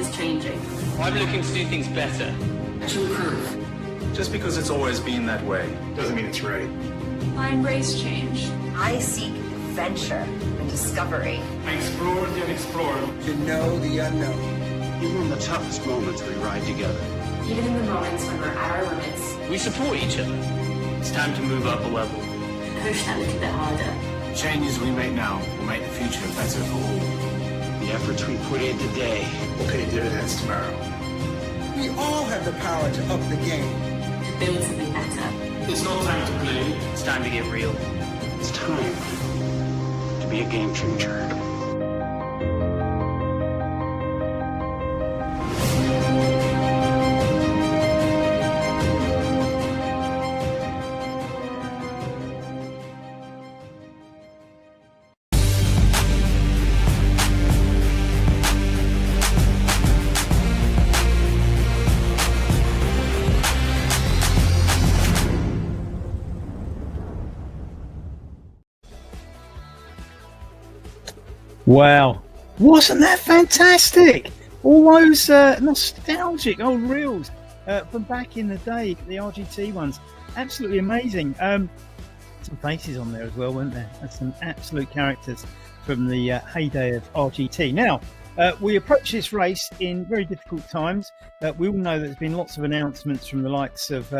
is changing. I'm looking to do things better. To improve. Just because it's always been that way doesn't mean it's right. I embrace change. I seek adventure and discovery. I explore the unexplored. To know the unknown. Even in the toughest moments, we ride together. Even in the moments when we're at our limits. We support each other. It's time to move up a level. Push that little bit harder. Changes we make now will make the future better for all. The efforts we put in today Will pay dividends tomorrow. We all have the power to up the game. To build something better. It's not time to play. It's time to get real. It's time to be a game changer. Wow, wasn't that fantastic? All those nostalgic old reels from back in the day, the RGT ones, absolutely amazing. Some faces on there as well, weren't there? And some absolute characters from the heyday of RGT. Now, we approach this race in very difficult times. We all know that there's been lots of announcements from the likes of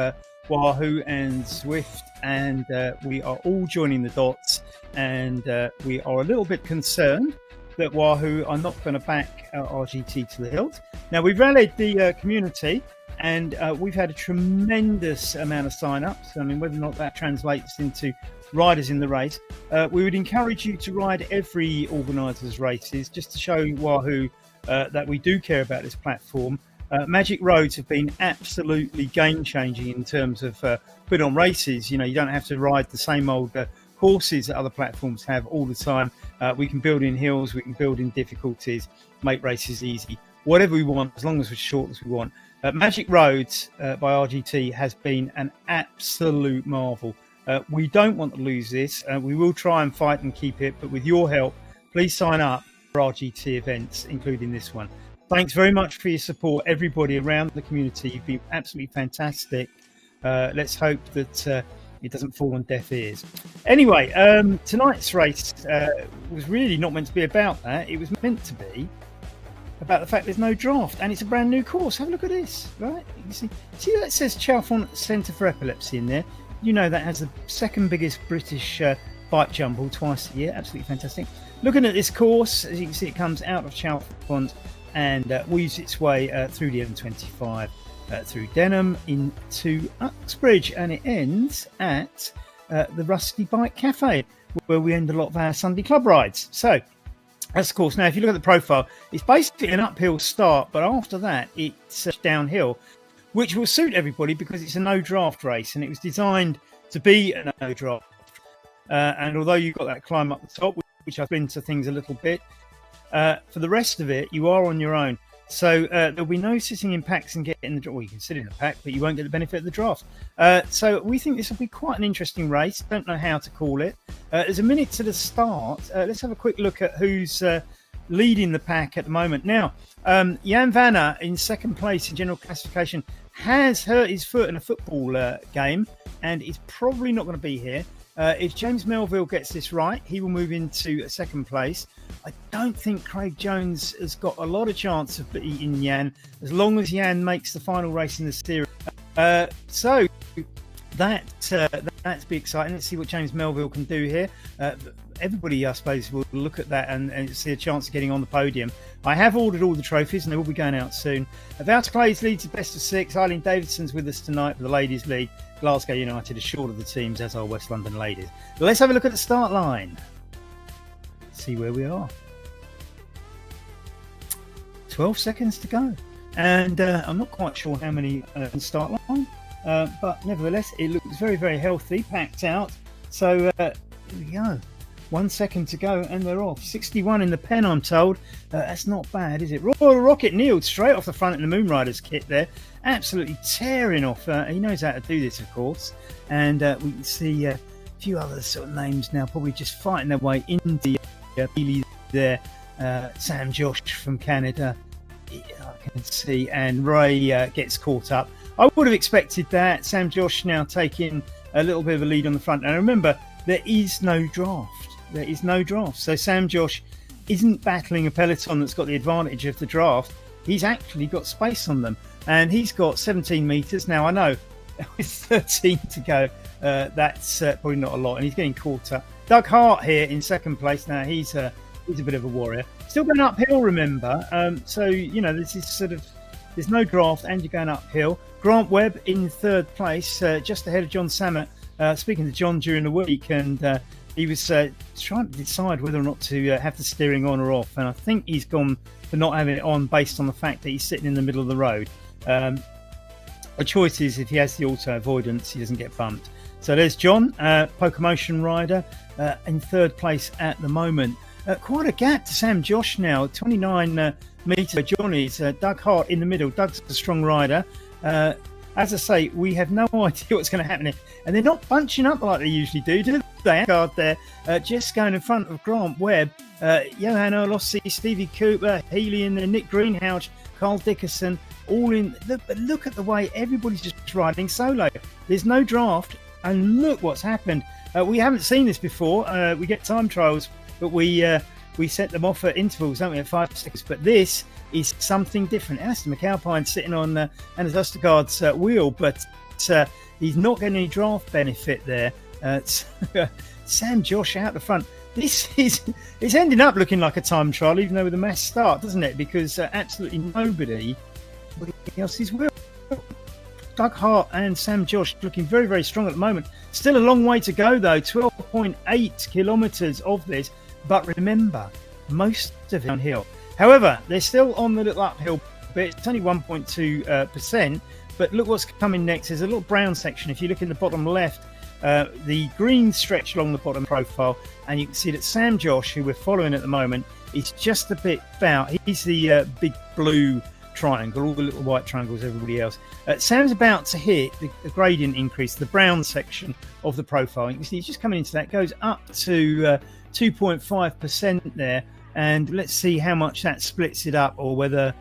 Wahoo and Zwift, and we are all joining the dots, and we are a little bit concerned that Wahoo are not going to back RGT to the hilt. Now, we've rallied the community, and we've had a tremendous amount of sign-ups. I mean, whether or not that translates into riders in the race, we would encourage you to ride every organiser's races just to show Wahoo that we do care about this platform. Magic Roads have been absolutely game-changing in terms of putting on races. You know, you don't have to ride the same old courses that other platforms have all the time. We can build in hills, we can build in difficulties, make races easy, whatever we want, as long as it's short as we want. Magic Roads by RGT has been an absolute marvel. We don't want to lose this. We will try and fight and keep it, but with your help, please sign up for RGT events, including this one. Thanks very much for your support, everybody around the community. You've been absolutely fantastic. Let's hope that it doesn't fall on deaf ears. Anyway, tonight's race was really not meant to be about that. It was meant to be about the fact there's no draft, and it's a brand new course. Have a look at this, right? You see that says Chalfont Centre for Epilepsy in there. You know that has the second biggest British bike jumble twice a year. Absolutely fantastic. Looking at this course, as you can see, it comes out of Chalfont and weaves its way through the M25, through Denham into Uxbridge, and it ends at the Rusty Bike Cafe, where we end a lot of our Sunday club rides. So that's the course. Now, if you look at the profile, it's basically an uphill start, but after that, it's downhill, which will suit everybody because it's a no draft race, and it was designed to be a no draft. And although you've got that climb up the top, which I've been to things a little bit, for the rest of it, you are on your own. So there'll be no sitting in packs and getting the draft. Well, you can sit in a pack, but you won't get the benefit of the draft. So we think this will be quite an interesting race. Don't know how to call it. There's a minute to the start. Let's have a quick look at who's leading the pack at the moment. Now, Jan Vanna in second place in general classification has hurt his foot in a football game and is probably not going to be here. If James Melville gets this right, he will move into second place. I don't think Craig Jones has got a lot of chance of beating Jan, as long as Jan makes the final race in the series. So that's be exciting. Let's see what James Melville can do here. Everybody, I suppose, will look at that and see a chance of getting on the podium. I have ordered all the trophies and they will be going out soon. Wouter Clays leads best of 6. Eileen Davidson's with us tonight for the Ladies League. Glasgow United are short of the teams, as are West London Ladies. But let's have a look at the start line. See where we are. 12 seconds to go. And I'm not quite sure how many start line. But nevertheless, it looks very, very healthy, packed out. So here we go. 1 second to go and they're off. 61 in the pen, I'm told. That's not bad, is it? Royal Rocket Neiled straight off the front in the Moon Riders kit there. Absolutely tearing off. He knows how to do this, of course. And we can see a few other sort of names now probably just fighting their way into the there. Sam Josh from Canada. I can see, and Ray gets caught up. I would have expected that. Sam Josh now taking a little bit of a lead on the front. And remember, there is no draft. There is no draft. So Sam Josh isn't battling a peloton that's got the advantage of the draft. He's actually got space on them. And he's got 17 metres. Now, I know with 13 to go, that's probably not a lot. And he's getting caught up. Doug Hart here in second place. Now, he's a bit of a warrior. Still going uphill, remember. So, this is sort of, there's no draft and you're going uphill. Grant Webb in third place, just ahead of John Samet. Speaking to John during the week, and he was trying to decide whether or not to have the steering on or off. And I think he's gone for not having it on based on the fact that he's sitting in the middle of the road. A choice is if he has the auto avoidance, he doesn't get bumped. So there's John, Pokemotion rider, in third place at the moment. Quite a gap to Sam Josh now, 29 metres. John is Doug Hart in the middle. Doug's a strong rider. As I say, we have no idea what's going to happen here. And they're not bunching up like they usually do they? Guard there, just going in front of Grant Webb, Johan Orlossi, Stevie Cooper, Healy in there, Nick Greenhouse, Carl Dickerson, all in. Look at the way everybody's just riding solo. There's no draft, and look what's happened. We haven't seen this before. We get time trials, but we set them off at intervals, don't we, at 5 seconds. But this is something different. Alistair McAlpine sitting on Anders Ostergaard's wheel, but he's not getting any draft benefit there. Sam Josh out the front. It's ending up looking like a time trial, even though with a mass start, doesn't it? Because absolutely nobody else is will. Doug Hart and Sam Josh looking very, very strong at the moment. Still a long way to go, though. 12.8 kilometres of this. But remember, most of it downhill. However, they're still on the little uphill bit. It's only 1.2%. But look what's coming next. There's a little brown section. If you look in the bottom left, the green stretch along the bottom profile, and you can see that Sam Josh, who we're following at the moment, is just a bit about. He's the big blue triangle, all the little white triangles, everybody else. Sam's about to hit the gradient increase, the brown section of the profile. You can see he's just coming into that. Goes up to 2.5% there, and let's see how much that splits it up, or whether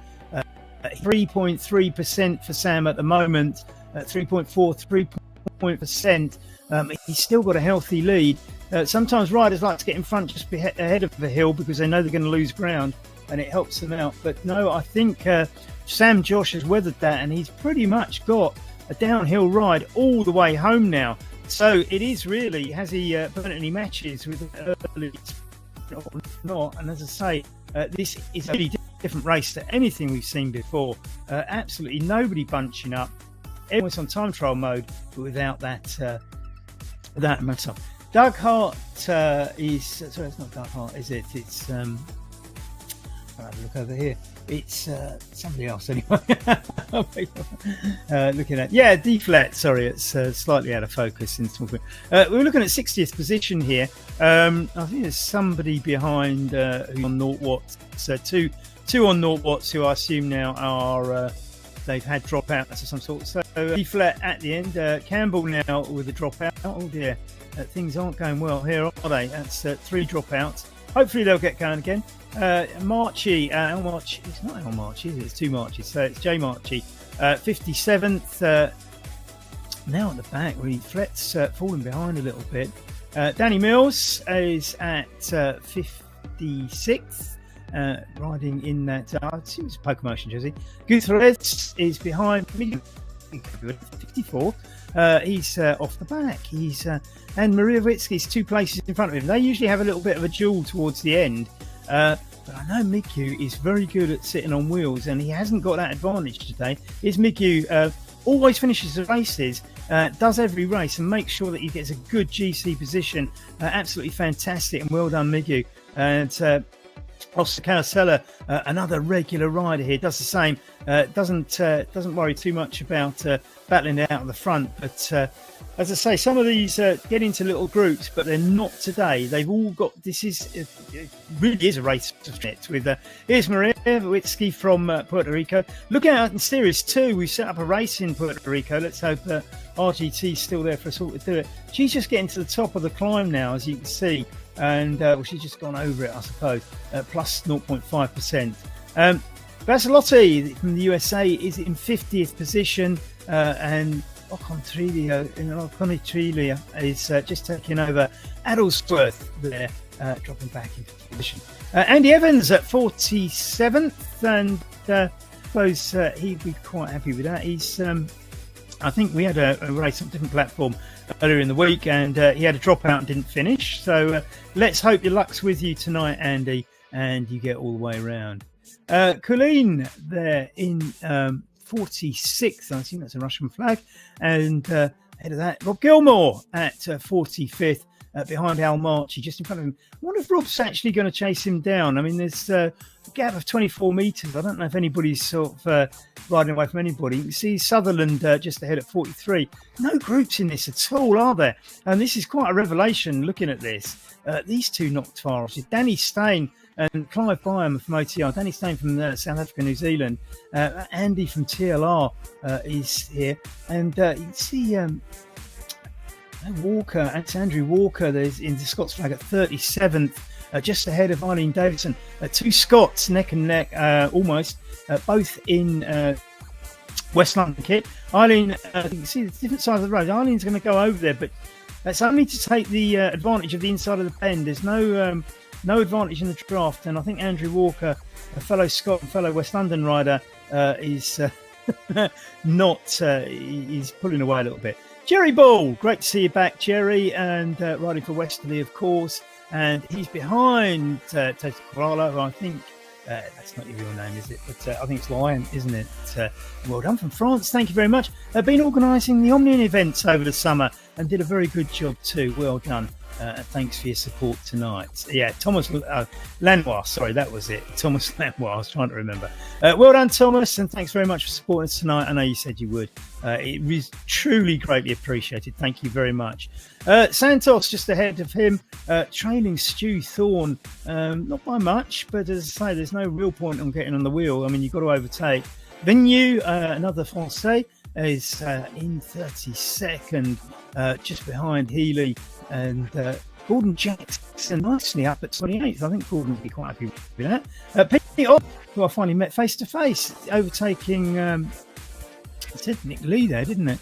3.3% for Sam at the moment, 3.4%. He's still got a healthy lead. Sometimes riders like to get in front just ahead of the hill because they know they're going to lose ground, and it helps them out. But no, I think Sam Josh has weathered that, and he's pretty much got a downhill ride all the way home now. So it is really, has he burnt any matches with early or not? And as I say, this is a really different race to anything we've seen before. Absolutely nobody bunching up. Everyone's on time trial mode, but without that matter. Doug Hart is... Sorry, it's not Doug Hart, is it? It's... I'll have a look over here. It's somebody else anyway. Looking at... Yeah, D-flat. Sorry, it's slightly out of focus. We're looking at 60th position here. I think there's somebody behind who's on 0 watts. So two on 0 watts who I assume now are... they've had dropouts of some sort. So D-flat at the end. Campbell now with a dropout. Oh dear. Things aren't going well here, are they? That's 3 dropouts. Hopefully they'll get going again. Marchie, it's not Al Marchie, is it? It's 2 Marchies. So it's Jay Marchie, 57th. Now at the back, really, Flett's falling behind a little bit. Danny Mills is at 56th, riding in that. I assume it's Pokemotion jersey. Gutierrez is behind me, 54. He's off the back. He's and Mariavitsky's 2 places in front of him. They usually have a little bit of a duel towards the end. But I know Miku is very good at sitting on wheels, and he hasn't got that advantage today. Here's Miku, always finishes the races, does every race, and makes sure that he gets a good GC position. Absolutely fantastic, and well done, Miku. And Oscar Carosella, another regular rider here, does the same. Doesn't worry too much about battling it out of the front. But as I say, some of these get into little groups, but they're not today. They've all got. It really is a race of it. With here's Maria Witsky from Puerto Rico. Look out in Series 2. We've set up a race in Puerto Rico. Let's hope RGT's still there for us all to do it. She's just getting to the top of the climb now, as you can see. And she's just gone over it, I suppose, plus 0.5%. Basalotti from the USA is in 50th position, and Ocon Trillia is just taking over Addlesworth there, dropping back into position. Andy Evans at 47th, and I suppose he'd be quite happy with that. He's, I think we had a race on a different platform earlier in the week, and he had a dropout and didn't finish. So let's hope your luck's with you tonight, Andy, and you get all the way around. Colleen there in 46th. I think that's a Russian flag. And ahead of that, Rob Gilmore at 45th. Behind Al Marchi, just in front of him. I wonder if Rob's actually going to chase him down. I mean, there's a gap of 24 metres. I don't know if anybody's sort of riding away from anybody. You can see Sutherland just ahead at 43. No groups in this at all, are there? And this is quite a revelation looking at this. These two knocked far off. Danny Stein and Clive Byam from OTR. Danny Stein from South Africa, New Zealand. Andy from TLR is here. And you can see... Walker, that's Andrew Walker. There's in the Scots flag at 37th, just ahead of Eileen Davidson. Two Scots neck and neck, almost, both in West London kit. Eileen, you can see the different side of the road. Eileen's going to go over there, but that's only to take the advantage of the inside of the bend. There's no advantage in the draft, and I think Andrew Walker, a fellow Scot and fellow West London rider, is not. He's pulling away a little bit. Jerry Ball, great to see you back, Jerry, and riding for Westerly, of course. And he's behind Tata Corrala, who I think, that's not your real name, is it? But I think it's Lion, isn't it? Well done from France. Thank you very much. They've been organising the Omnium events over the summer and did a very good job too. Well done. And thanks for your support tonight. Yeah, Thomas Lanois, sorry, that was it. Thomas Lanois, I was trying to remember. Well done, Thomas, and thanks very much for supporting us tonight. I know you said you would. It was truly greatly appreciated. Thank you very much. Santos just ahead of him, trailing Stu Thorne, not by much, but as I say, there's no real point on getting on the wheel. I mean, you've got to overtake. Vignew, another Francais, is in 32nd, just behind Healy, and Gordon Jackson nicely up at 28th. I think Gordon will be quite happy with that. Pete Ott, who I finally met face to face, overtaking. It said Nick Lee there, didn't it?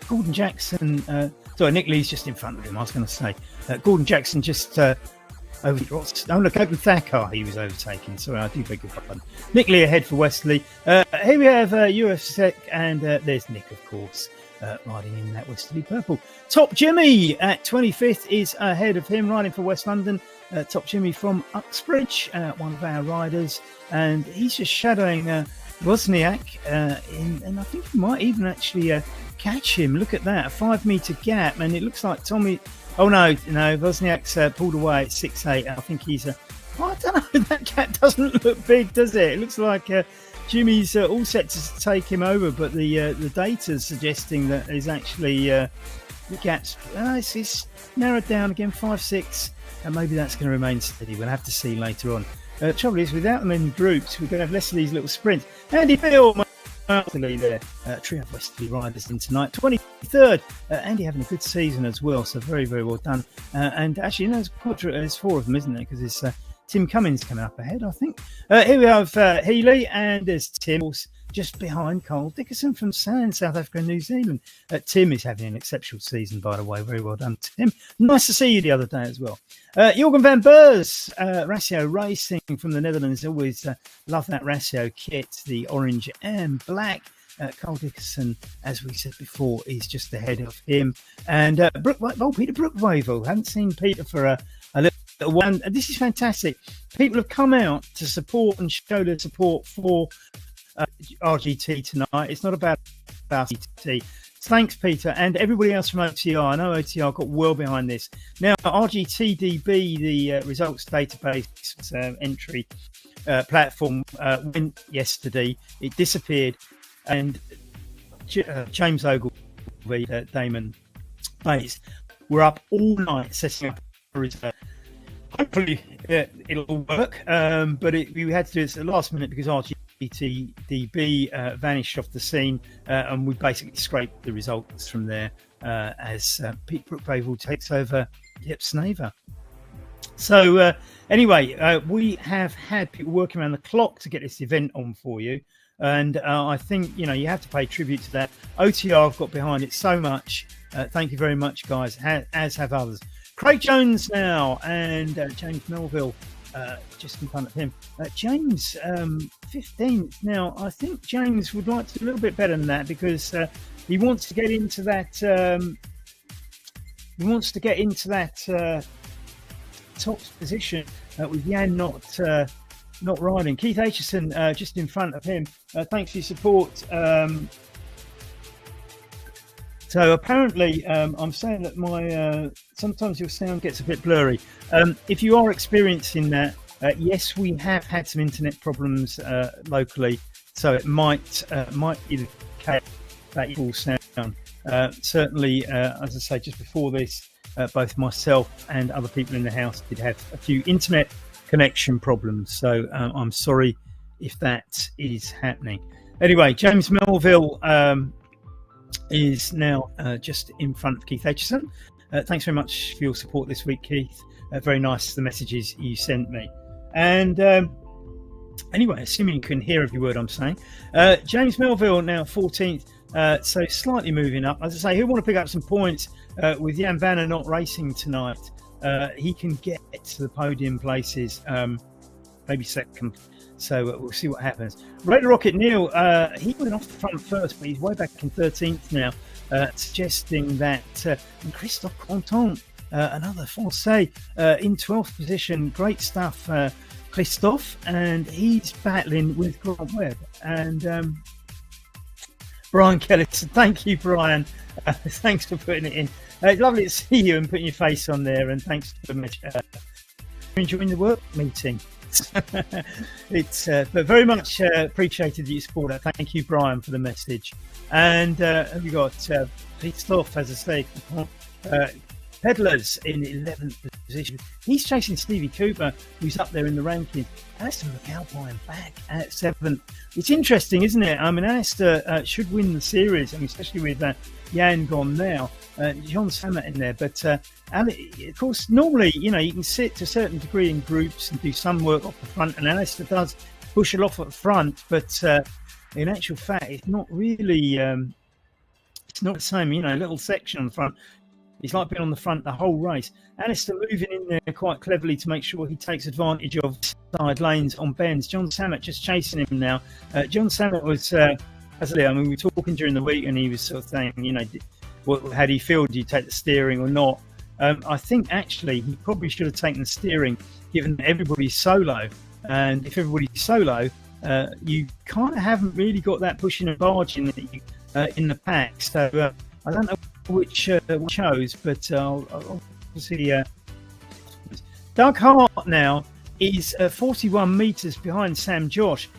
Gordon Jackson. Sorry, Nick Lee's just in front of him. I was going to say Gordon Jackson just. Look, Open Thacker he was overtaking. Sorry, I do beg your pardon. Nick Lee ahead for Westerly. Here we have UFSEC, and there's Nick, of course, riding in that Westerly purple. Top Jimmy at 25th is ahead of him, riding for West London. Top Jimmy from Uxbridge, one of our riders, and he's just shadowing Wozniak, and I think he might even actually catch him. Look at that, a 5 metre gap, and it looks like Tommy. Oh no, Wozniak's pulled away at 6.8. I think he's I don't know, that gap doesn't look big, does it? It looks like Jimmy's all set to take him over, but the data's suggesting that there's actually the gaps. It's narrowed down again, 5.6, and maybe that's going to remain steady. We'll have to see later on. Trouble is, without them in groups, we're going to have less of these little sprints. Andy Bill, there, trio of Westerly riders in tonight. 23rd, Andy having a good season as well, so very, very well done. And actually, there's 4 of them, isn't there? Because it's Tim Cummins coming up ahead, I think. Here we have Healy, and there's Tim just behind Carl Dickerson from South Africa and New Zealand. Tim is having an exceptional season, by the way. Very well done, Tim. Nice to see you the other day as well. Jorgen van Beurs, Ratio Racing from the Netherlands. Always love that Ratio kit, the orange and black. Carl Dickerson, as we said before, is just ahead of him. And Peter Brookwavel. Haven't seen Peter for a little while. And this is fantastic. People have come out to support and show their support for RGT tonight. It's not about RGT. Thanks, Peter, and everybody else from OTR. I know OTR got well behind this. Now, RGTDB, the results database entry platform, went yesterday. It disappeared, and James Ogilvie, Damon Bates, were up all night setting up a result. Hopefully, it'll work, but we had to do this at the last minute because RGTDB vanished off the scene, and we basically scraped the results from there as Pete Brookwavel takes over Snaver. So anyway, we have had people working around the clock to get this event on for you. And I think, you have to pay tribute to that. OTR have got behind it so much. Thank you very much, guys, as have others. Craig Jones now and James Melville just in front of him. James, 15th. Now, I think James would like to do a little bit better than that because he wants to get into that... top position with Jan not riding. Keith Aitchison just in front of him. Thanks for your support. So apparently, I'm saying that my sometimes your sound gets a bit blurry. If you are experiencing that, yes, we have had some internet problems locally, so it might be the case that you all sound. Certainly, as I say, just before this, both myself and other people in the house did have a few internet connection problems. So I'm sorry if that is happening. Anyway, James Melville is now just in front of Keith Aitchison. Thanks very much for your support this week, Keith. Very nice, the messages you sent me. And anyway, assuming you can hear every word I'm saying, James Melville now 14th. So slightly moving up. As I say, he'll want to pick up some points with Jan Vanner not racing tonight. He can get to the podium places, maybe second. So we'll see what happens. Red Rocket Neil, he went off the front first, but he's way back in 13th now, suggesting that Christophe Quentin, another Francais, in 12th position. Great stuff, Christophe, and he's battling with Grant Webb. And Brian Kelly, so thank you, Brian. Thanks for putting it in. Lovely to see you and putting your face on there, and thanks for enjoying the work meeting. It's but very much appreciated that you support it. Thank you, Brian, for the message. And we got Christophe, as I say, Pedlars in 11th position. He's chasing Stevie Cooper, who's up there in the ranking. Alistair McAlpine back at 7th. It's interesting, isn't it? I mean, Alistair should win the series, I mean, especially with Jan gone now. John Samet in there. But, of course, normally, you can sit to a certain degree in groups and do some work off the front, and Alistair does push it off at the front. But in actual fact, it's not really... it's not the same, a little section on the front. He's like being on the front the whole race. Alistair moving in there quite cleverly to make sure he takes advantage of side lanes on bends. John Samet just chasing him now. John Samet was, we were talking during the week, and he was sort of saying, how do you feel? Do you take the steering or not? I think actually he probably should have taken the steering, given that everybody's solo. And if everybody's solo, you kind of haven't really got that pushing and barging in the pack. So I don't know which one chose, but I'll see. Doug Hart now is 41 metres behind Sam Josh.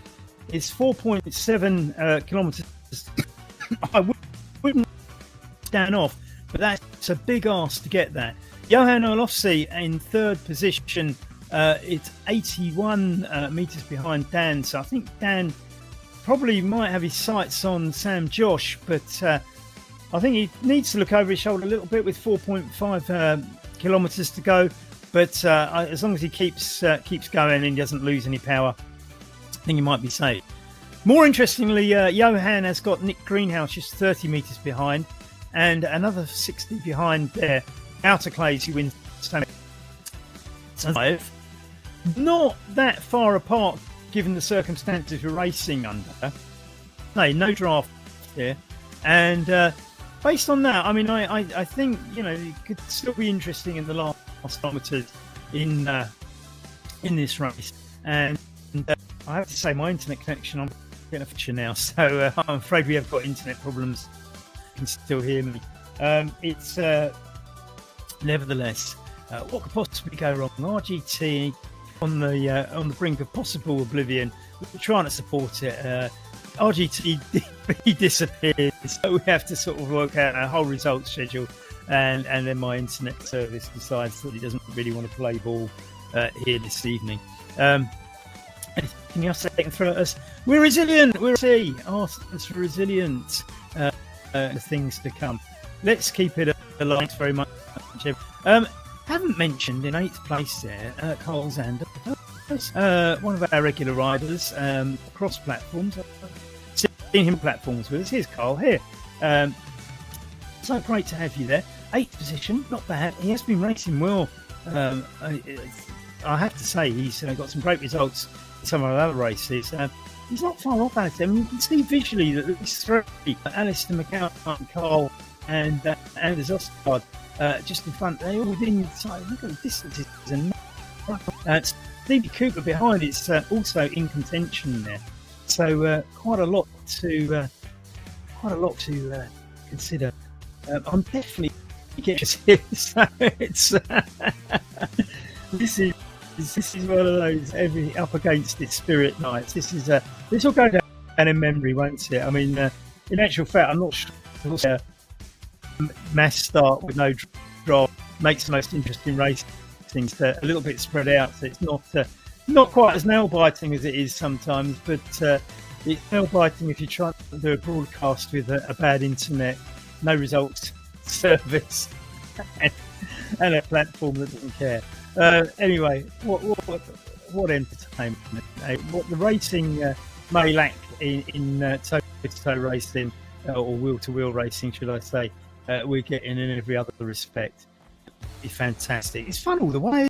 It's 4.7 kilometres. I wouldn't stand off, but that's a big ask to get that. Johan Olofsson in third position. It's 81 metres behind Dan, so I think Dan probably might have his sights on Sam Josh, but I think he needs to look over his shoulder a little bit with 4.5 kilometres to go. But as long as he keeps going and he doesn't lose any power, I think he might be safe. More interestingly, Johan has got Nick Greenhouse just 30 metres behind, and another 60 behind there. Outerclays, who wins 5. Not that far apart, given the circumstances we're racing under. No draft here, and based on that, I mean, I think it could still be interesting in the last kilometres in this race. And I have to say, my internet connection, I'm getting a feature now, so I'm afraid we have got internet problems. You can still hear me. It's nevertheless, what could possibly go wrong? RGT on the brink of possible oblivion. We're trying to support it. RGT disappeared, so we have to sort of work out our whole results schedule, and then my internet service decides that it doesn't really want to play ball here this evening. Anything else they can throw at us? We're resilient. Arsenal's resilient. The things to come. Let's keep it alive. Thanks very much. Haven't mentioned in 8th place there, Carl Zander, one of our regular riders across platforms. I've seen him platforms with us. Here's Carl here. So great to have you there. 8th position, not bad. He has been racing well. I have to say, he's got some great results in some of our other races. He's not far off Alistair. I mean, you can see visually that these three, Alistair McCowan, Carl, and Anders Ostgaard, just in front. They're all within sight. Look at the distances. And Stevie Cooper behind is also in contention there. So quite a lot to consider. I'm definitely getting here. So it's this is one of those every up against its spirit nights. This will go down in memory, won't it? I mean, in actual fact, I'm not sure. Mass start with no draw makes the most interesting race. Things a little bit spread out, so it's not quite as nail biting as it is sometimes. But it's nail biting if you try to do a broadcast with a bad internet, no results service, and a platform that doesn't care. Anyway, what entertainment? What the racing may lack in toe-to-toe racing or wheel-to-wheel racing, should I say? We're getting in every other respect. It's fantastic. It's fun all the way,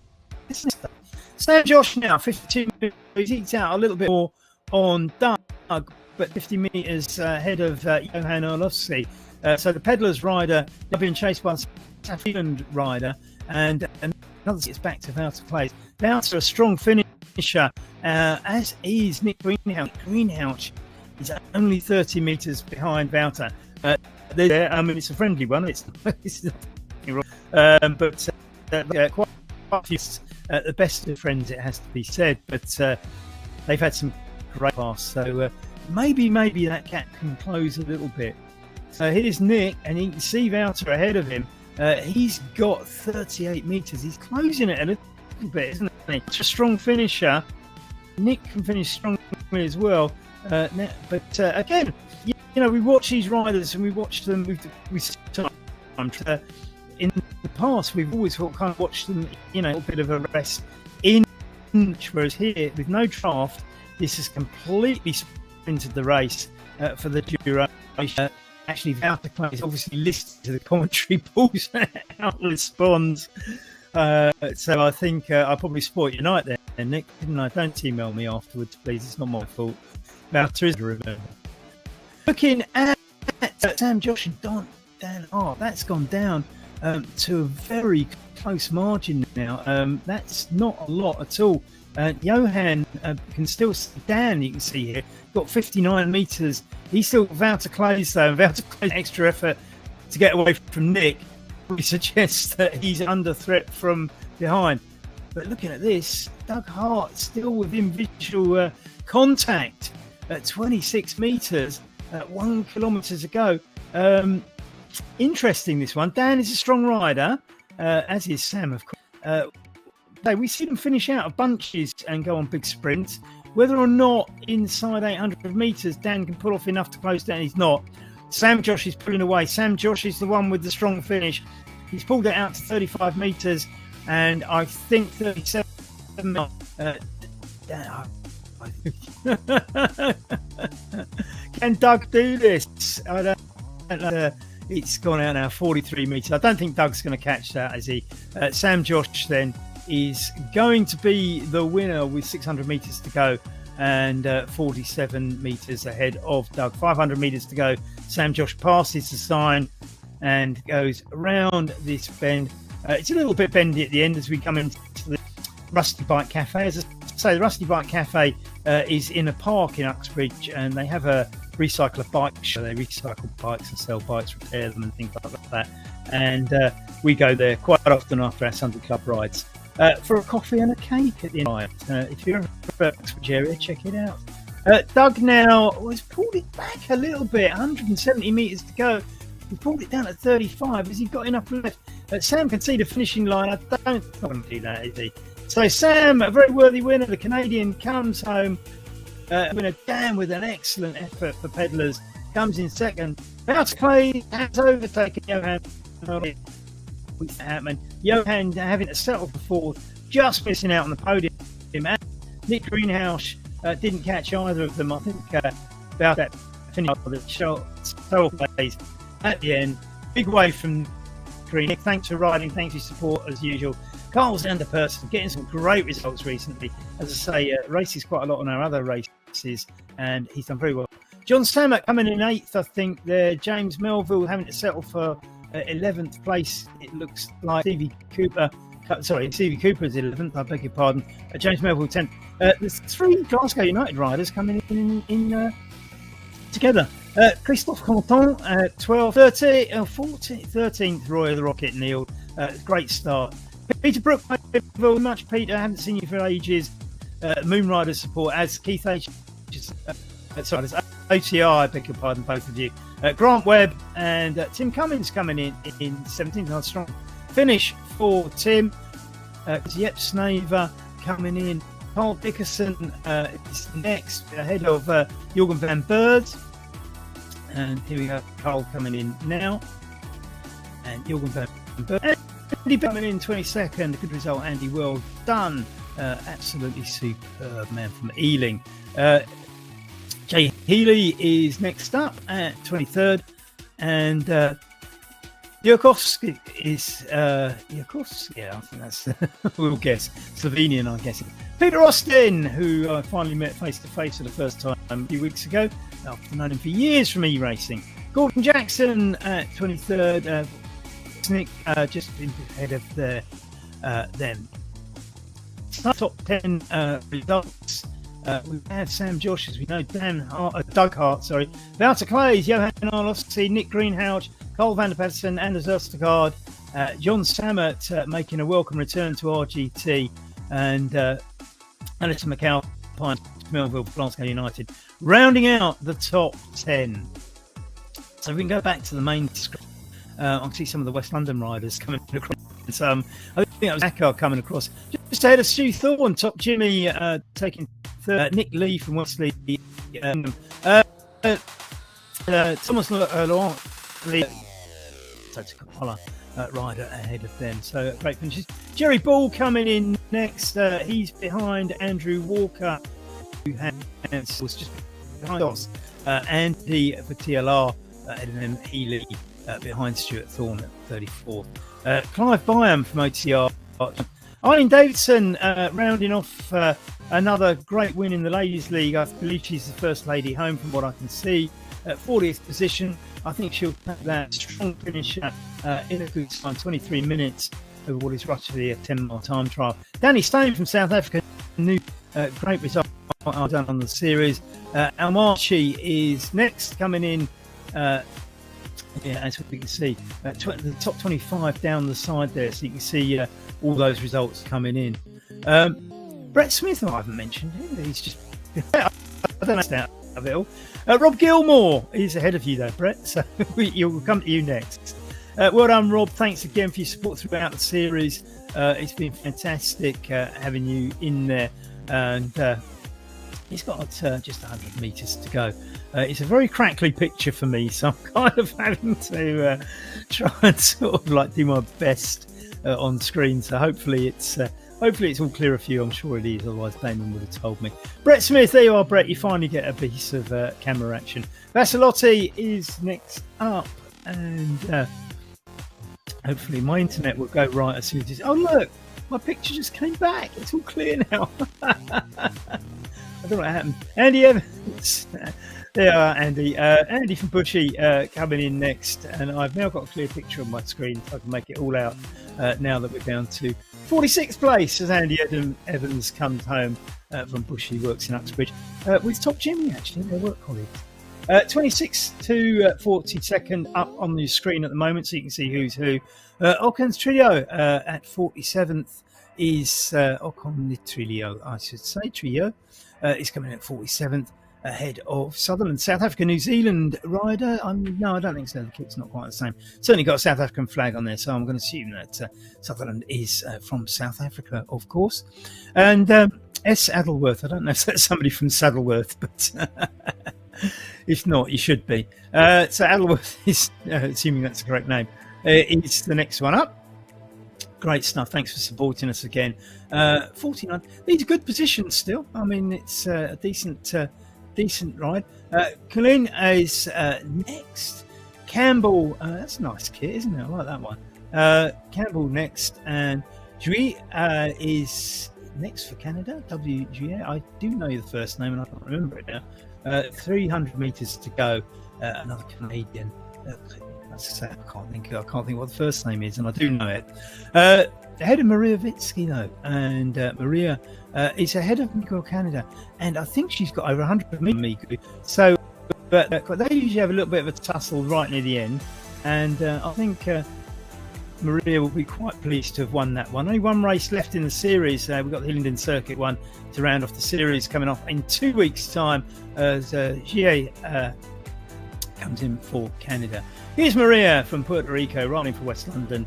isn't it? Sam Josh now, 52 minutes. He's eked out a little bit more on Doug, but 50 metres ahead of Johan Orlovsky. So the Pedlars rider being chased by the South Zealand rider, and another gets back to Wouter Place. Wouter, a strong finisher, as is Nick Greenhalgh. Greenhalgh is only 30 metres behind Wouter. I mean, it's a friendly one. It's nothing wrong. But quite a few, the best of friends, it has to be said. But they've had some great passes. So maybe that gap can close a little bit. So here's Nick, and you can see Wouter ahead of him. He's got 38 metres. He's closing it a little bit, isn't he? It's a strong finisher. Nick can finish strongly as well. But again, you know, we watch these riders and we watch them in the past. We've always kind of watched them, you know, a bit of a rest in. Whereas here, with no draft, this has completely sprinted the race for the duration. Actually, Wouter is obviously listened to the commentary, pulls out, responds. So I think I probably spoilt your night there, Nick, didn't I? Don't email me afterwards, please. It's not my fault. Wouter is to remember. Looking at Sam Josh and Dan Hart, that's gone down to a very close margin now. That's not a lot at all. Johan can still Dan, you can see here, got 59 metres. He's still Wouter Claes though, and Wouter Claes extra effort to get away from Nick. We suggest that he's under threat from behind. But looking at this, Doug Hart still within visual contact at 26 metres, 1 kilometre to go. Interesting, this one. Dan is a strong rider, as is Sam, of course. We see them finish out of bunches and go on big sprints. Whether or not inside 800 metres Dan can pull off enough to close down, he's not. Sam Josh is pulling away. Sam Josh is the one with the strong finish. He's pulled it out to 35 metres, and I think 37. Can Doug do this? I don't know. It's gone out now, 43 metres. I don't think Doug's going to catch that, as he. Sam Josh then is going to be the winner with 600 metres to go and 47 metres ahead of Doug. 500 metres to go. Sam Josh passes the sign and goes around this bend. It's a little bit bendy at the end as we come into the Rusty Bike Cafe. As I say, the Rusty Bike Cafe is in a park in Uxbridge, and they have a recycler bike show. They recycle bikes and sell bikes, repair them and things like that. And we go there quite often after our Sunday Club rides. For a coffee and a cake at the end. If you're in the Uxbridge area, check it out. Doug now has pulled it back a little bit, 170 metres to go. He pulled it down at 35. Has he got enough left? Sam can see the finishing line. I don't want to do that, is he? So Sam, a very worthy winner. The Canadian comes home. Winner Dan with an excellent effort for Pedlars. Comes in second. Wouter Claes has overtaken Johan. happening. Johan having to settle for fourth, just missing out on the podium. And Nick Greenhouse didn't catch either of them. I think about that finish of the show phase at the end. Big wave from Green. Nick, thanks for riding. Thanks for your support as usual. Carl Zanderperson getting some great results recently. As I say, races quite a lot on our other races, and he's done very well. John Sammet coming in 8th, I think. There, James Melville having to settle for 11th place. It looks like Stevie Cooper. Stevie Cooper is 11th. I beg your pardon. James Melville 10th. There's 3 Glasgow United riders coming in together. Christophe Contant at 12th, 13th. Roy of the Rocket Neil. Great start. Peter Brook, very much. Peter, I haven't seen you for ages. Moonrider support as Keith H. That's OTR, I beg your pardon, both of you. Grant Webb and Tim Cummins coming in 17th. Nice strong finish for Tim. Yep, Snaver coming in. Carl Dickerson is next, ahead of Jorgen van Bird. And here we go, Carl coming in now. And Jorgen van Bird. Andy coming in 22nd. Good result, Andy. Well done. Absolutely superb, man, from Ealing. Jay Healy is next up at 23rd, and Yurkovsky is Yurkovsky. Yeah, I think that's we'll guess Slovenian, I guess. Peter Austin, who I finally met face to face for the first time a few weeks ago, after known him for years from e-racing. Gordon Jackson at 23rd. Nick just ahead of them. Top 10 results. We've had Sam Josh, as we know, Doug Hart, Wouter Clays, Johan Arlovsky, Nick Greenhouse, Cole van der Patterson, Anders Østergaard, John Sammet making a welcome return to RGT, and Alison McAlpine, Melville, Glasgow United, rounding out the top 10. So we can go back to the main screen. I can see some of the West London riders coming across. I think that was Akar coming across. Just ahead of Stu Thorne, Top Jimmy taking third. Nick Lee from Wesley. Thomas Laurent Lee, rider ahead of them. So great finishes. Jerry Ball coming in next. He's behind Andrew Walker, who was just behind us. Andy for TLR ahead of them. Healy behind Stuart Thorne at 34th. Clive Byam from OTR. Eileen Davidson rounding off another great win in the Ladies League. I believe she's the first lady home from what I can see. At 40th position. I think she'll have that strong finish in a good time, 23 minutes over what is roughly a 10-mile time trial. Danny Stone from South Africa, new great result I've done on the series. Almachi is next, coming in. As we can see, the top 25 down the side there, so you can see all those results coming in. Brett Smith, I haven't mentioned him. He's just I don't understand of it all. Rob Gilmore is ahead of you though, Brett, so we'll come to you next. Well done, Rob. Thanks again for your support throughout the series. It's been fantastic having you in there, and he's got just 100 metres to go. It's a very crackly picture for me, so I'm kind of having to try and sort of like do my best on screen. So hopefully it's all clear for you. I'm sure it is, otherwise Damon would have told me. Brett Smith, there you are, Brett. You finally get a piece of camera action. Vassilotti is next up, and hopefully my internet will go right as soon as it's... Oh look, my picture just came back. It's all clear now. I don't know what happened. Andy Evans. There you are, Andy. Andy from Bushy coming in next, and I've now got a clear picture on my screen, so I can make it all out now that we're down to 46th place as Andy Evans comes home from Bushy, works in Uxbridge with Top Jimmy, actually, their work colleagues. 26th to 42nd up on the screen at the moment, so you can see who's who. Ocon's Trio at 47th is Ocon the Trio, I should say. Trio is coming in at 47th. Ahead of Sutherland, South Africa, New Zealand rider. No, I don't think so. The kit's not quite the same. Certainly got a South African flag on there, so I'm going to assume that Sutherland is from South Africa, of course. And S. Adelworth. I don't know if that's somebody from Saddleworth, but if not, you should be. So Adelworth is, assuming that's the correct name, is the next one up. great stuff. Thanks for supporting us again. 49. These are good positions still. I mean, it's a decent ride. Colin is next. Campbell, that's a nice kit, isn't it? I like that one. Campbell next, and Jui is next for Canada. WGA. I do know the first name, and I can't remember it now. 300 meters to go. Another Canadian. I can't think what the first name is, and I do know it. Ahead of Maria Vitsky though, and Maria is ahead of Miku Canada, and I think she's got over 100 meters. So, but they usually have a little bit of a tussle right near the end, and I think Maria will be quite pleased to have won that one. Only one race left in the series. We've got the Hillingdon Circuit one to round off the series coming off in 2 weeks' time as Jie comes in for Canada. Here's Maria from Puerto Rico, running for West London.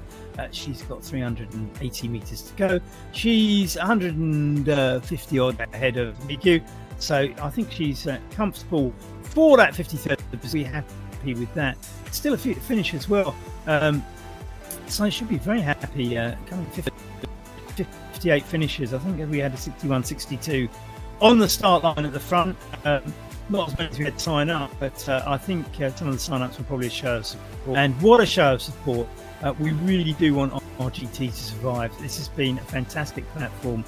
She's got 380 metres to go. She's 150 odd ahead of Miku, so I think she's comfortable for that 53rd. We're happy with that. Still a few to finish as well, so I should be very happy. Coming 58 finishes. I think we had a 61-62 on the start line at the front. Not as many as we had to sign up, but I think some of the sign-ups were probably a show of support. And what a show of support. We really do want RGT to survive. This has been a fantastic platform,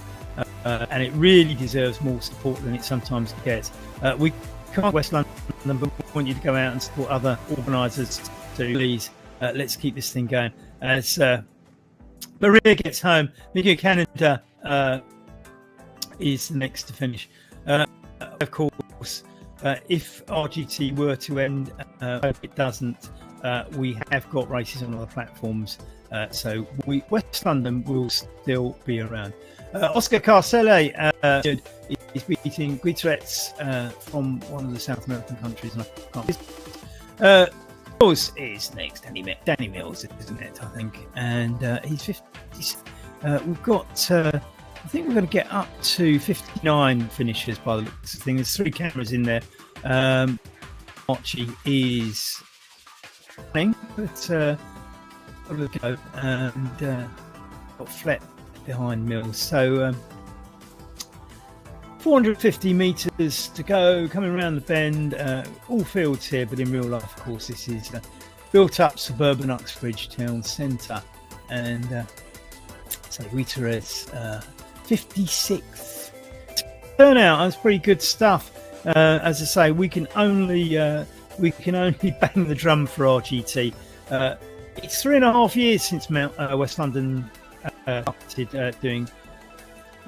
and it really deserves more support than it sometimes gets. We can't West London, but we want you to go out and support other organisers too. Please, let's keep this thing going. As Maria gets home, Miku Canada is the next to finish. Of course, if RGT were to end, if it doesn't, we have got races on other platforms, so West London will still be around. Oscar Carcele is beating Guitretz from one of the South American countries. And I can't Mills is next. Danny Mills, isn't it? I think, and he's 50. We've got. I think we're going to get up to 59 finishers by the looks of things. There's 3 cameras in there. Archie is running, but look go, and got Flett behind Mills. So 450 metres to go, coming around the bend. All fields here, but in real life, of course, this is built-up suburban Uxbridge town centre, and so Guitierrez 56th turnout. That's pretty good stuff. As I say, we can only bang the drum for RGT. It's 3.5 years since West London started doing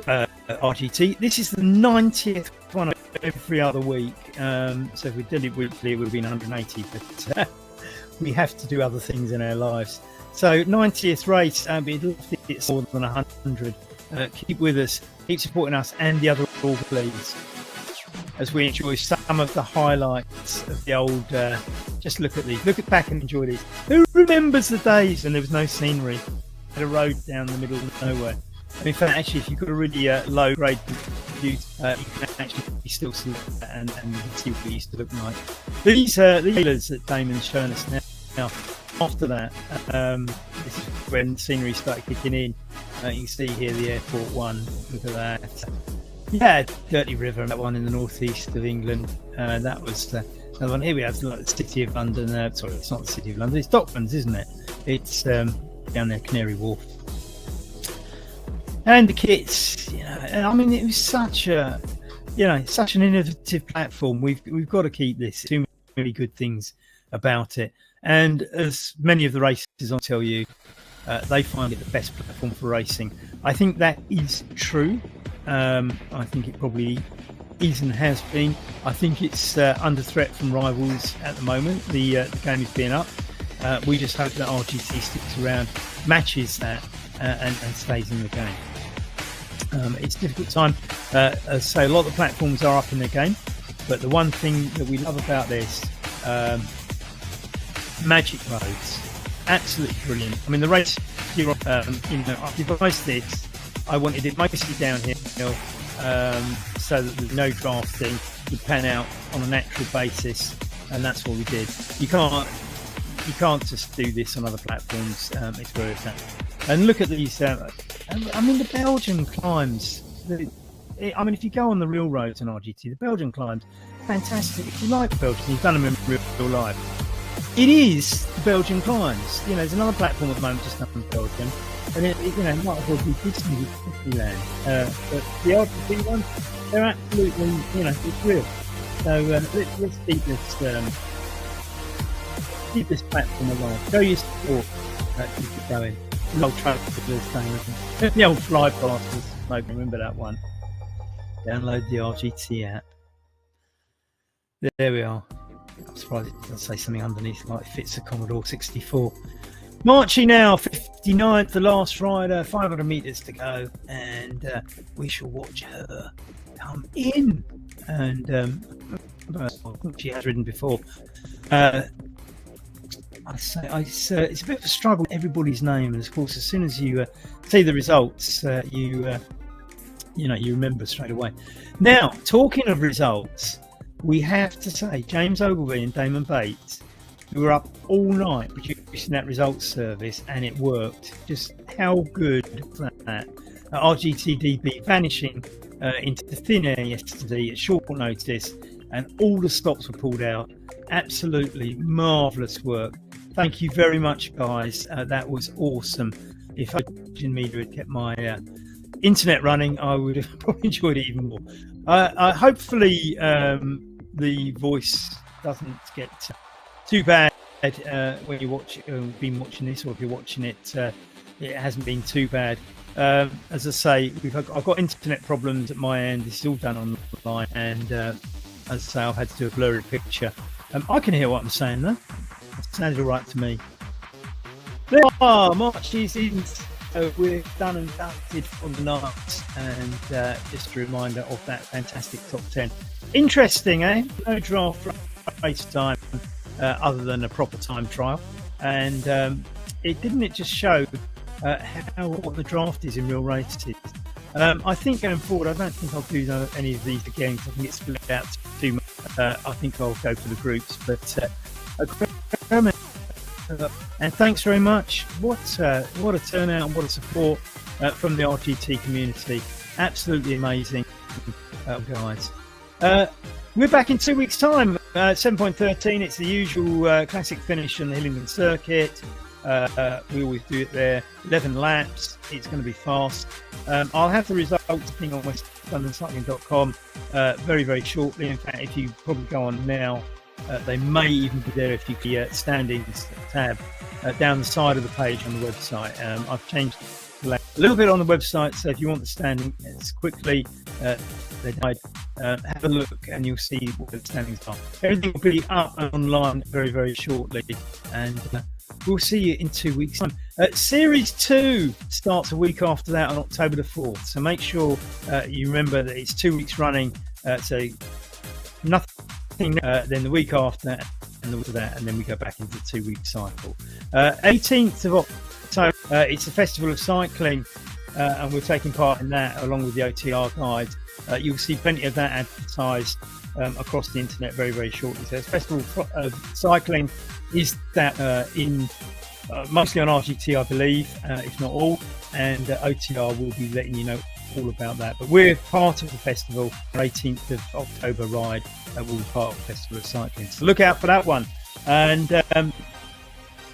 RGT. This is the 90th one every other week. So if we did it weekly, it would have been 180. But we have to do other things in our lives. So 90th race, it's more than 100. Keep with us, keep supporting us and the other all please, as we enjoy some of the highlights of the old. Just look at these, look back and enjoy these. Who remembers the days when there was no scenery, had a road down the middle of nowhere? And in fact, actually, if you've got a really low grade computer, you can actually still see that and see what it used to look like. These trailers that Damon's showing us now. After that, this is when scenery started kicking in. You can see here the airport one. Look at that. Yeah, Dirty River, that one in the northeast of England. That was another one. Here we have the City of London. Sorry, it's not the City of London. It's Docklands, isn't it? It's down there, Canary Wharf. And the kits, I mean, it was such an innovative platform. We've got to keep this. Too many good things about it. And as many of the races I'll tell you, they find it the best platform for racing. I think that is true. I think it probably is and has been. I think it's under threat from rivals at the moment. The game is being up. We just hope that RGT sticks around, matches that, and stays in the game. It's a difficult time. As I say, a lot of the platforms are up in their game, but the one thing that we love about this, Magic Roads, absolutely brilliant. I mean, the race here, I've devised this. I wanted it mostly downhill, so that there's no drafting. You pan out on a natural basis, and that's what we did. You can't just do this on other platforms. It's where it's at. And look at these. I mean, the Belgian climbs. I mean, if you go on the real roads in RGT, the Belgian climbs, fantastic. If you like Belgium, you've done them in real life. It is the Belgian climbs. You know, there's another platform at the moment just done in Belgium, and it might as well be Disneyland. But the RGT ones, they're absolutely, it's real. So let's keep this platform alive. Show your support. Keep it going. The old thing. The old fly blasters. I remember that one. Download the RGT app. There we are. I'm surprised it doesn't say something underneath like fits a Commodore 64. Marching now, 59th, the last rider, 500 metres to go, and we shall watch her come in. And I think she has ridden before. It's a bit of a struggle. Everybody's name, and of course, as soon as you see the results, you remember straight away. Now, talking of results, we have to say James Ogilvie and Damon Bates, who were up all night producing that results service, and it worked. Just how good was that? RGTDB vanishing into the thin air yesterday at short notice, and all the stops were pulled out. Absolutely marvellous work. Thank you very much, guys. That was awesome. If Virgin Media had kept my internet running, I would have probably enjoyed it even more. Hopefully, the voice doesn't get too bad when you been watching this, or if you're watching it, it hasn't been too bad. As I say, I've got internet problems at my end. This is all done online, and as I say, I've had to do a blurry picture. I can hear what I'm saying though. It sounds all right to me. There are marches in. We're done and dusted on the night, and just a reminder of that fantastic top 10. Interesting, eh? No draft race time other than a proper time trial, and it just show what the draft is in real races. I think going forward, I don't think I'll do any of these again because I think it's split out too much. I think I'll go for the groups, but and thanks very much. What a turnout and what a support from the RGT community. Absolutely amazing, guys. We're back in 2 weeks' time. 7.13. It's the usual classic finish on the Hillingdon circuit. We always do it there. 11 laps. It's going to be fast. I'll have the results, I think, on westlondoncycling.com very, very shortly. In fact, if you probably go on now, they may even be there if you the standings tab down the side of the page on the website. I've changed a little bit on the website, so if you want the standings quickly, have a look and you'll see what the standings are. Everything will be up and online very, very shortly, and we'll see you in 2 weeks' time. Series 2 starts a week after that on October the 4th, so make sure you remember that it's 2 weeks running, so nothing then the week after that, and the week after that, and then we go back into the 2 week cycle. 18th of October, it's a festival of cycling, and we're taking part in that along with the OTR guide. You'll see plenty of that advertised across the internet very, very shortly. So it's festival of cycling is that in mostly on RGT, I believe, if not all, and OTR will be letting you know all about that. But we're part of the festival. Our 18th of October ride will be part of the Festival of Cycling. So look out for that one. And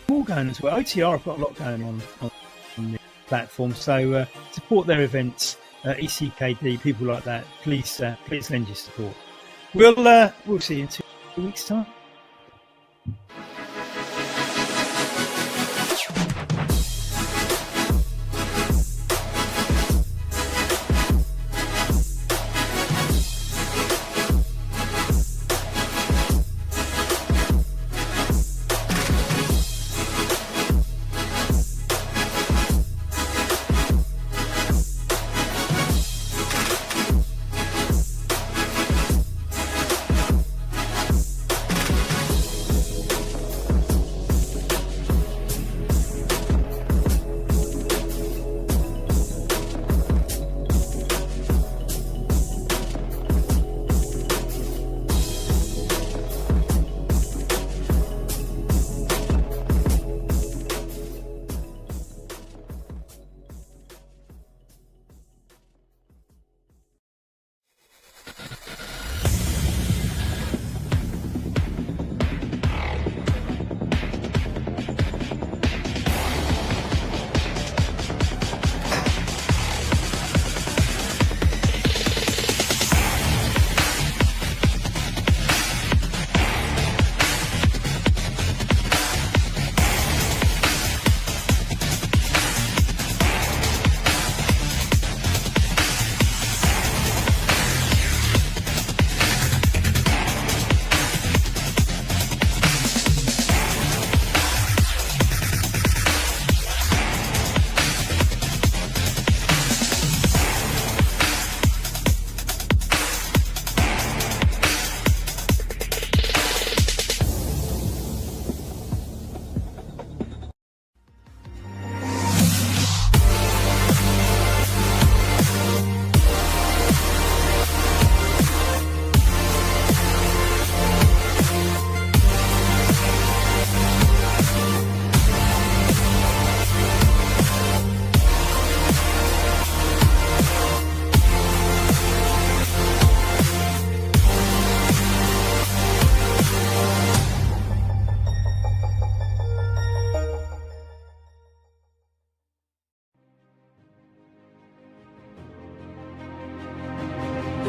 more going as well. OTR have got a lot going on the platform. So support their events. ECKD, people like that. Please lend your support. We'll see you in 2 weeks' time.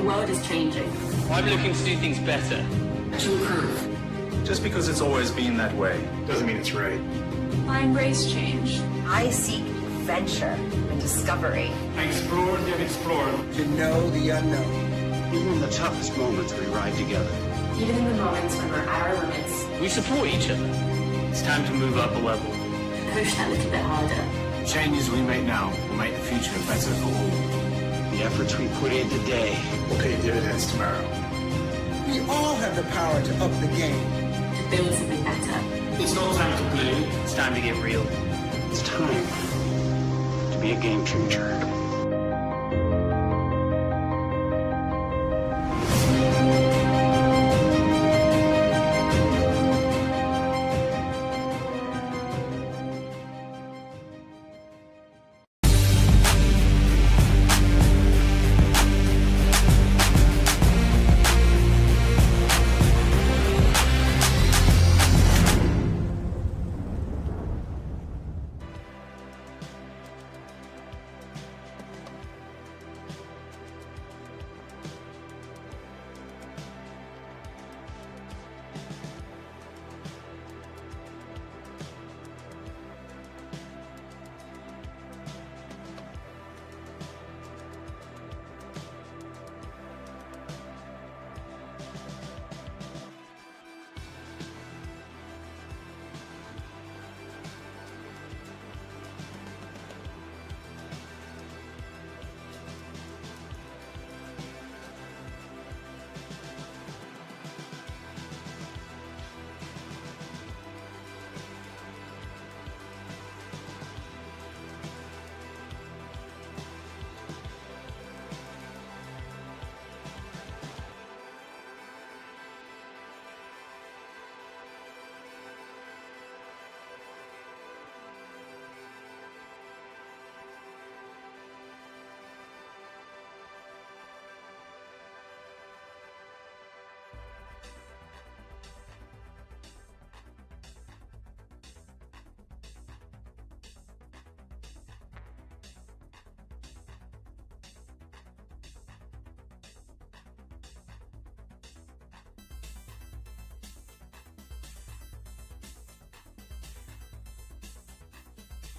world is changing. I'm looking to do things better. To improve. Just because it's always been that way doesn't mean it's right. I embrace change. I seek adventure and discovery. I explored and explored. To know the unknown. Even in the toughest moments, we ride together. Even in the moments when we're at our limits, We support each other. It's time to move up a level. push that little bit harder. Changes we make now will make the future better for all. The efforts we put in today Will pay dividends tomorrow. We all have the power to up the game. To build something better. It's not time to play. It's time to get real. it's time to be a game changer.